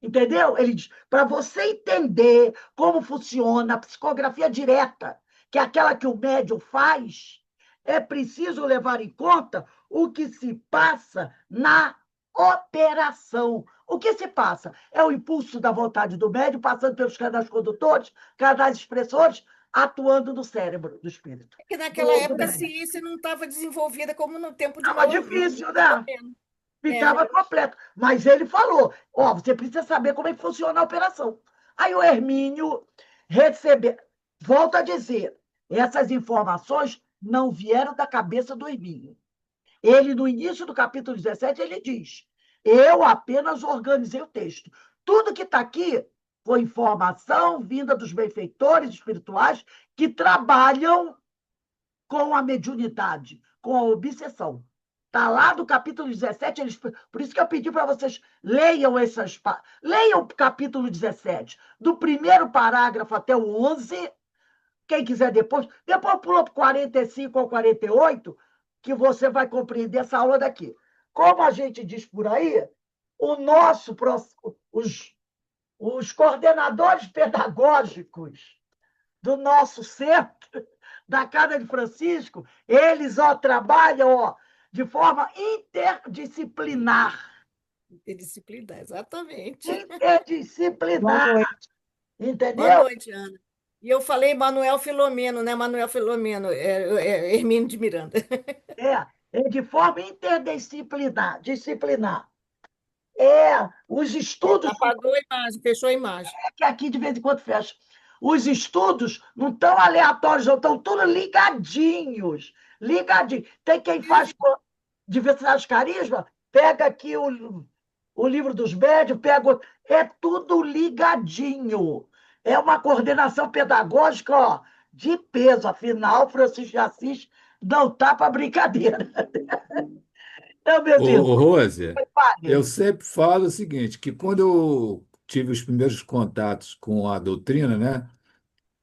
Entendeu? Ele diz, para você entender como funciona a psicografia direta, que é aquela que o médium faz, é preciso levar em conta o que se passa na operação. O que se passa? É o impulso da vontade do médium passando pelos canais condutores, canais expressores, atuando no cérebro do espírito. Porque naquela Do época a médium. ciência não estava desenvolvida como no tempo de Estava hoje. difícil, né? É. Ficava completo. Mas ele falou, ó, você precisa saber como é que funciona a operação. Aí o Hermínio recebeu, volto a dizer, essas informações não vieram da cabeça do Hermínio. Ele, no início do capítulo 17, ele diz, eu apenas organizei o texto. Tudo que está aqui foi informação vinda dos benfeitores espirituais que trabalham com a mediunidade, com a obsessão. Está lá do capítulo 17, por isso que eu pedi para vocês leiam leiam o capítulo 17, do primeiro parágrafo até o 11, quem quiser depois pula para 45 ou 48, que você vai compreender essa aula daqui. Como a gente diz por aí, os coordenadores pedagógicos do nosso centro, da Casa de Francisco, eles trabalham de forma interdisciplinar. Interdisciplinar, exatamente. Boa Interdisciplinar, noite. Boa entendeu? noite, Ana. E eu falei Manuel Filomeno, né? Manuel Filomeno, Hermínio de Miranda. É de forma interdisciplinar, disciplinar. Os estudos, Apagou a imagem, fechou a imagem. que aqui de vez em quando fecha. Os estudos não estão aleatórios, não, estão tudo ligadinhos. Ligadinhos. Tem quem faz diversidade de carisma, pega aqui o livro dos médios, pega. É tudo ligadinho. É uma coordenação pedagógica, de peso. Afinal, Francisco de Assis não está para brincadeira. Então, meus irmãos, Rose, eu falem. sempre falo o seguinte, que quando eu tive os primeiros contatos com a doutrina, né,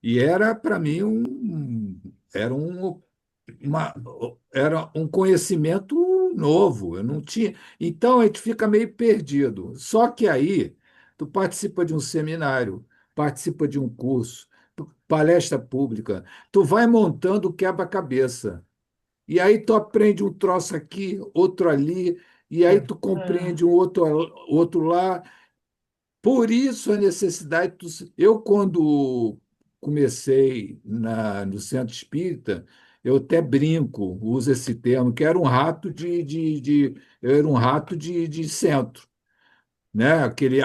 e era para mim uma, era um conhecimento novo, eu não tinha, então a gente fica meio perdido. Só que aí tu participa de um seminário, participa de um curso, palestra pública, tu vai montando o quebra-cabeça. E aí tu aprende um troço aqui, outro ali, e aí tu compreende um outro lá. Por isso a necessidade. Eu, quando comecei no centro espírita, eu até brinco, uso esse termo, que era um rato eu era um rato de centro, né? Aquele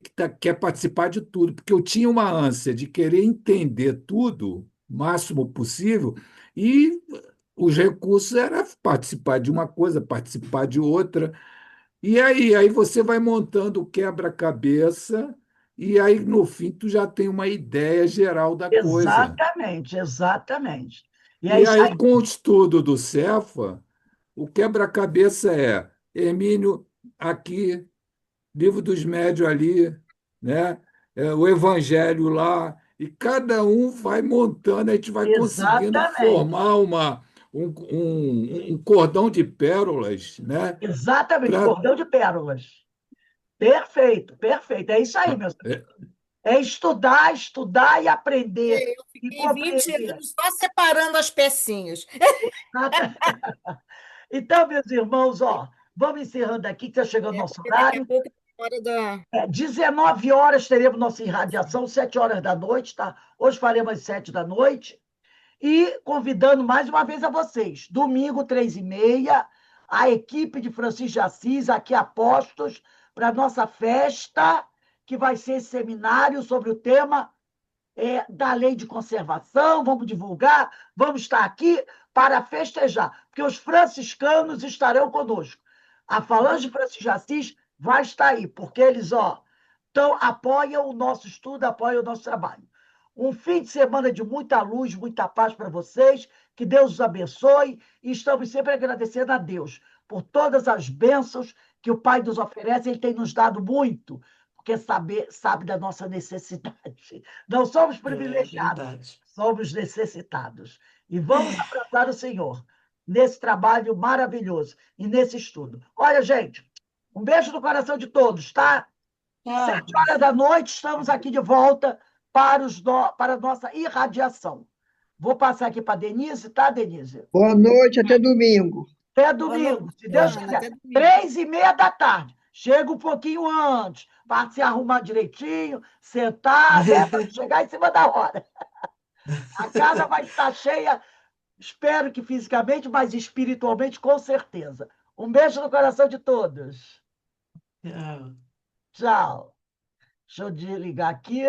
que quer participar de tudo, porque eu tinha uma ânsia de querer entender tudo, o máximo possível, e os recursos era participar de uma coisa, participar de outra. E aí você vai montando o quebra-cabeça, e aí no fim tu já tem uma ideia geral da coisa. Exatamente, exatamente. E é E isso aí, aí. com o estudo do Cefa, o quebra-cabeça é Hermínio aqui, Livro dos Médios ali, né? O Evangelho lá, e cada um vai montando, a gente vai conseguindo Exatamente. formar um cordão de pérolas, né? Exatamente, Pra, cordão de pérolas. Perfeito, perfeito. É isso aí, meus é, amigos. É estudar, estudar e aprender Eu e fiquei 20 compreender. anos só separando as pecinhas. Então, meus irmãos, vamos encerrando aqui, que está chegando o nosso Porque daqui a horário. pouco é hora da. 19 horas teremos nossa irradiação, 7 horas da noite, tá? Hoje faremos às 7 da noite. E convidando mais uma vez a vocês, domingo, 3h30, a equipe de Francisco de Assis, aqui a postos, para a nossa festa, que vai ser esse seminário sobre o tema da lei de conservação. Vamos divulgar, vamos estar aqui para festejar, porque os franciscanos estarão conosco. A Falange de Francisco de Assis vai estar aí, porque eles apoiam o nosso estudo, apoiam o nosso trabalho. Um fim de semana de muita luz, muita paz para vocês, que Deus os abençoe, e estamos sempre agradecendo a Deus por todas as bênçãos que o Pai nos oferece. Ele tem nos dado muito, porque sabe da nossa necessidade. Não somos privilegiados, verdade. somos necessitados. E vamos abraçar o Senhor nesse trabalho maravilhoso e nesse estudo. Olha, gente, um beijo no coração de todos, tá? Tchau. 7 horas da noite, estamos aqui de volta para a nossa irradiação. Vou passar aqui para a Denise, tá, Denise? Boa noite, até domingo. Até Boa noite, domingo, se Deus Ana. quiser. Até domingo. 3h30 da tarde. Chega um pouquinho antes, para se arrumar direitinho, sentar, né, para chegar em cima da hora. A casa vai estar cheia, espero que fisicamente, mas espiritualmente, com certeza. Um beijo no coração de todos. Tchau. Tchau. Deixa eu desligar aqui.